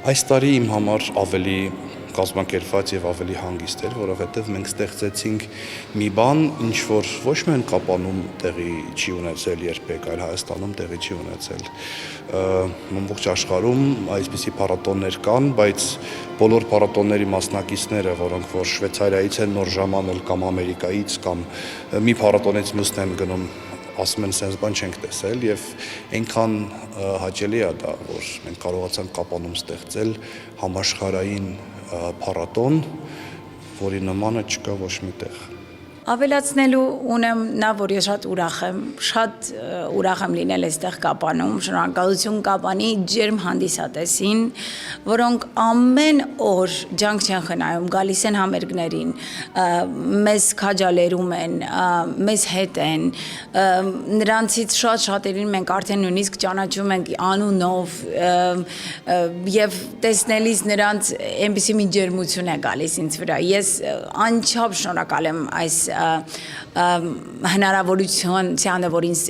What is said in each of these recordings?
Այս տարի իմ համար ավելի կազմակերպված եւ ավելի հանգիստ էր, որովհետեւ մենք ստեղծեցինք մի բան, ինչ որ ոչ միայն Կապանում տեղի չի ունեցել երբեք, այլ Հայաստանում տեղի չի ունեցել։ Ամբողջ աշխարհում այսպիսի փառատոններ կան, բայց բոլոր փառատոնների մասնակիցները, որոնք որ Շվեյցարիայից են նոր ժամանել կամ Ամերիկայից կամ մի փառատոնից մյուսն են գնում, ասում են sense բան չենք տեսել եւ այնքան հաճելի է դա, որ մենք կարողացանք Կապանում ստեղծել համաշխարհային փառատոն, որի նմանը չկա ոչ մի տեղ։ Ավելացնելու ունեմ նա, որ ես շատ ուրախ եմ լինել այստեղ Կապանում, շնորհակալություն Կապանի ջերմ հանդիսատեսին, որոնք ամեն օր ջանք չեն խնայում, գալիս են համերգներին, մեզ քաջալերում են, մեզ հետ են, նրանցից շատերին մենք արդեն նույնիսկ ճանաչում ենք անունով եւ տեսնելիս նրանց այնպիսի մի ջերմություն է գալիս ինձ վրա։ Ես անչափ շնորհակալ եմ այս հնարավորություն ցանը, որ ինձ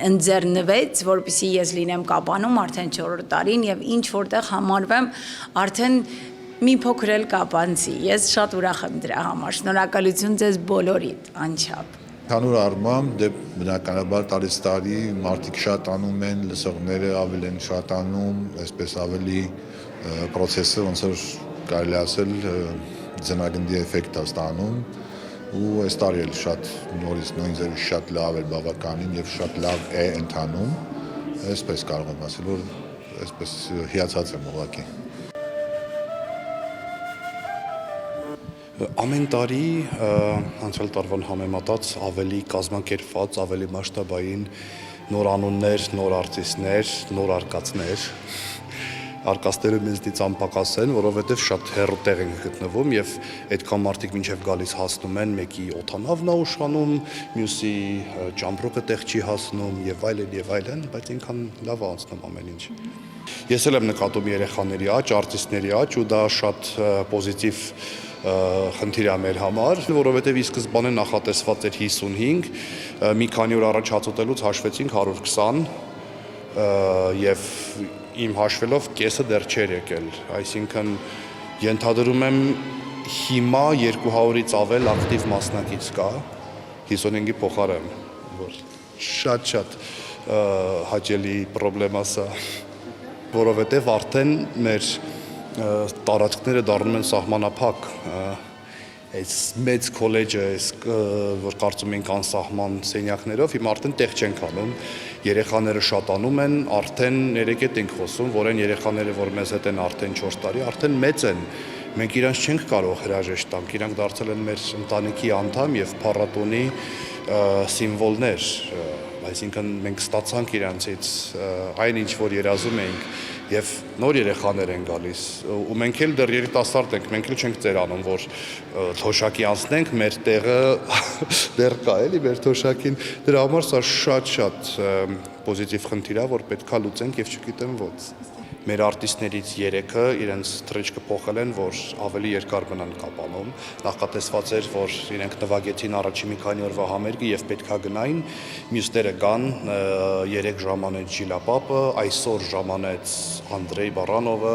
ընձեռնվեց, որպեսզի ես լինեմ Կապանում արդեն 4-րդ տարին եւ ինչ որտեղ համարվեմ արդեն մի փոքր էլ կապանցի։ Ես շատ ուրախ եմ դրա համար։ Շնորհակալություն ձեզ բոլորիդ, անչափ։ Հանուր առմամբ բնականաբար տարից տարի մարդիկ շատանում են, լսողները ավելի են շատանում, այսպես ավելի process-ը ոնց որ կարելի ասել ձնագնդի էֆեկտ է ստանում ու այս տարի էլ շատ նորից նույն ձևի շատ լավ էր բավականին եւ շատ լավ է ընթանում, այսպես կարող եմ ասել, որ այսպես հիացած եմ ուղղակի։ Ամեն տարի անցյալ տարվան համեմատած ավելի կազմակերպված, ավելի մասշտաբային նոր անուններ, նոր արտիստներ, նոր արկածներ արկածները մեզնից անպակաս են, որովհետև շատ հեռու տեղ ենք գտնվում եւ այդքան մարդիկ մինչեւ գալիս հասնում են, մեկի օթանավն է ուշանում, մյուսի ճամպրուկը տեղ չի հասնում եւ այլն, բայց այնքան լավ է անցնում ամեն ինչ։ Ես էլ եմ նկատում երեխաների աճ, արտիստների աճ ու դա շատ պոզիտիվ խնդիր է մեր համար, որովհետև ի սկզբանե նախատեսված էր 55, մի քանի օր առաջ հացոտելուց հաշվեցինք 120 եւ իմ հաշվելով կեսը դեռ չէր եկել, այսինքն ենթադրում եմ հիմա 200-ից ավել ակտիվ մասնակից կա, 55-ի փոխարեն, որ շատ հաճելի պրոբլեմա սա, որովհետև արդեն մեր տարածքները դառնում են սահմանափակ, այս մեծ քոլեջը, որ կարծում ենք անսահման սենյակներով, հիմա արդեն տեղ չենք անում, երեխաները շատանում են, արդեն երեքետ ենք խոսում, որ այն երեխաները, որ մեզ հետ են արդեն 4 տարի, արդեն մեծ են, մենք իրանց չենք կարող հրաժեշտ տանք, իրանք դարձել են մեր ընտանիքի անդամ եւ փառատոնի սիմվոլներ, այսինքն մենք ստացանք իրանցից այն ինչ որ երազում էինք եւ նոր երեխաներ են գալիս ու մենք էլ դեռ երիտասարդ ենք, մենք էլ չենք ծերանում, որ թոշակի անցնենք, մեր տեղը դեռ կա էլի մեր թոշակին, դրա համար սա շատ պոզիտիվ խնդիր է, որ պետքա լուծենք եւ չգիտեմ ոնց։ Մեր արտիստներից 3-ը իրենց թռիչքը փոխել են, որ ավելի երկար մնան Կապանում, նախատեսված էր, որ իրենք նվագեցին առաջի մի քանի օրվա համերգը եւ պետքա գնային, մյուսները կան, 3 ժամանեց Ջիլապապը, այսօր ժամանեց Անդրեյ Բարանովը,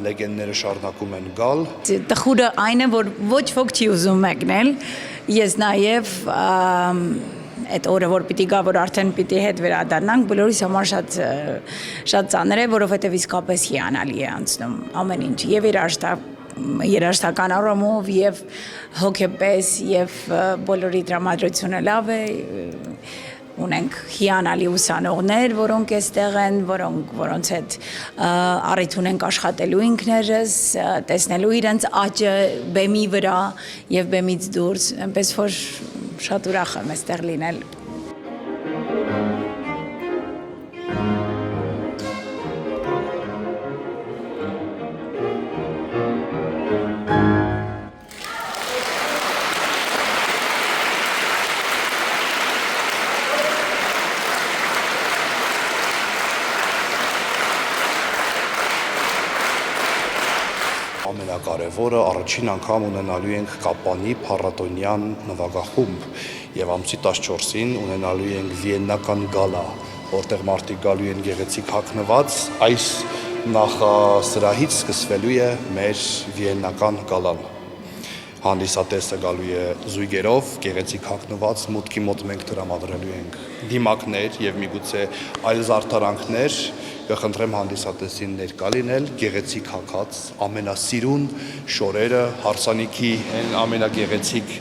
լեգենդները շարունակում են գալ։ Տխուրը այն է, որ ոչ ոք չի ուզում մեկնել, ես նաեւ այդ օրը որ պիտի գա, որ արդեն պիտի հետ վերադառնանք, բոլորիս համար շատ ծանր է, որովհետև իսկապես հիանալի է անցնում ամեն ինչ, եւ երաժշտական առումով, եւ հոգեպես, եւ բոլորի տրամադրությունը լավ է, ունենք հիանալի ուսանողներ, որոնք այստեղ են, որոնց հետ առիթ ունենք աշխատելու ինքներս, տեսնելու իրենց աճը բեմի վրա եւ բեմից դուրս, այնպես որ շատ ուրախ եմ այստեղ լինել։ Ամենակարևորը առաջին անգամ ունենալու ենք Կապանի փառատոնյան նվագախումբ եւ ամսի 14-ին ունենալու ենք վիեննական գալա, որտեղ մարդիկ գալու են գեղեցիկ հագնված, այս նախասրահից սկսվելու է մեր վիեննական գալան։ Հանդիսատեսը գալու է զույգերով, գեղեցիկ հագնված, մուտքի մոտ մենք տրամադրելու ենք դիմակներ եւ միգուցե այլ զարդարանքներ, կխնդրեմ հանդիսատեսին ներկա լինել, գեղեցիկ հագած, ամենասիրուն շորերը, հարսանիքի ամենագեղեցիկ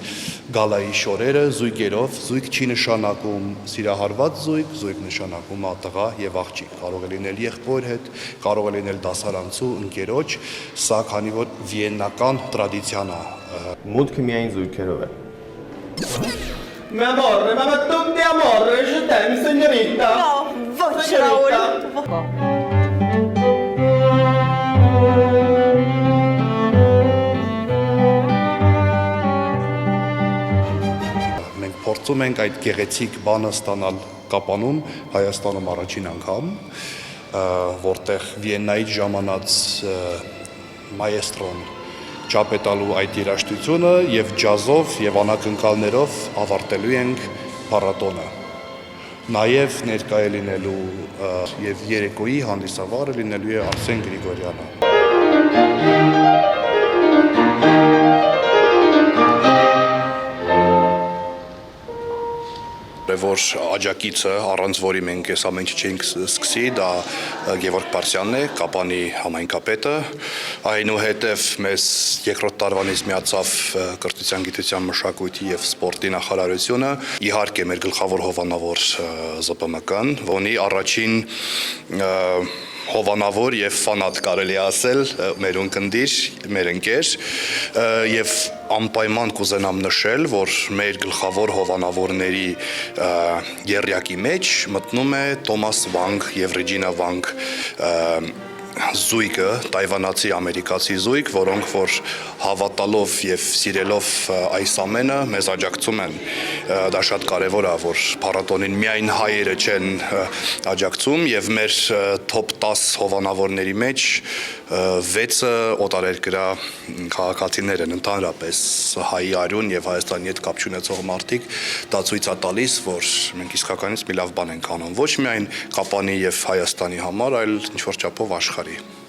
գալայի շորերը զույգերով, զույգ չի նշանակում սիրահարված զույգ նշանակում ատղա եւ աղջիկ, կարող է լինել եղբոր հետ, կարող է լինել դասարանցու, ընկերոջ, սա քանի որ վիեննական տրադիցիան է։ Մուտքը միայն զույգերով է։ Mamma, tutti amore, je t'aime, signorita. No, ոչ Ռաուլ։ Մենք փորձում ենք այդ գեղեցիկ բանը ստանալ Կապանում, Հայաստանում առաջին անգամ, որտեղ Վիեննայից ժամանած մայեստրոն չապետալու այդ երաժշտությունը եւ ջազով եւ անակնկալներով ավարտելու ենք փառատոնը։ Նաեւ ներկայ է լինելու եւ երեկոյի հանդիսավարը լինելու է Արսեն Գրիգորյանը։ Որ աջակիցը, առանց որի մենք այս ամեն ինչ չենք սկսի, դա Գևորգ Պարսյանն է, Կապանի համայնքապետը, այնուհետև մեզ երկրորդ տարվանից միացավ կրթության, գիտության, մշակույթի եւ սպորտի նախարարությունը, իհարկե մեր գլխավոր հովանավոր ԶՊՄԿ-ն, որի առաջին հովանավոր եւ ֆանատ կարելի ասել, մեր ունկնդիր, մեր ընկեր եւ անպայման կուզենամ նշել, որ մեր գլխավոր հովանավորների եռյակի մեջ մտնում է Տոմաս Վանգ եւ Ռեջինա Վանգ զույգը, տայվանացի ամերիկացի զույգ, որոնք որ հավատալով եւ սիրելով այս ամենը մեզ աջակցում են։ Դա շատ կարեւոր է, որ փառատոնին միայն հայերը չեն աջակցում եւ մեր top 10 հովանավորների մեջ 6-ը օտարերկրյա քաղաքացիներ են, ընդհանրապես հայի արյուն եւ Հայաստանի հետ կապ չունեցող մարդիկ, դա ցույց է տալիս, որ մենք իսկականից մի լավ բան ենք անում, ոչ միայն Կապանի եւ Հայաստանի համար, այլ ինչ որ չափով աշխարհի։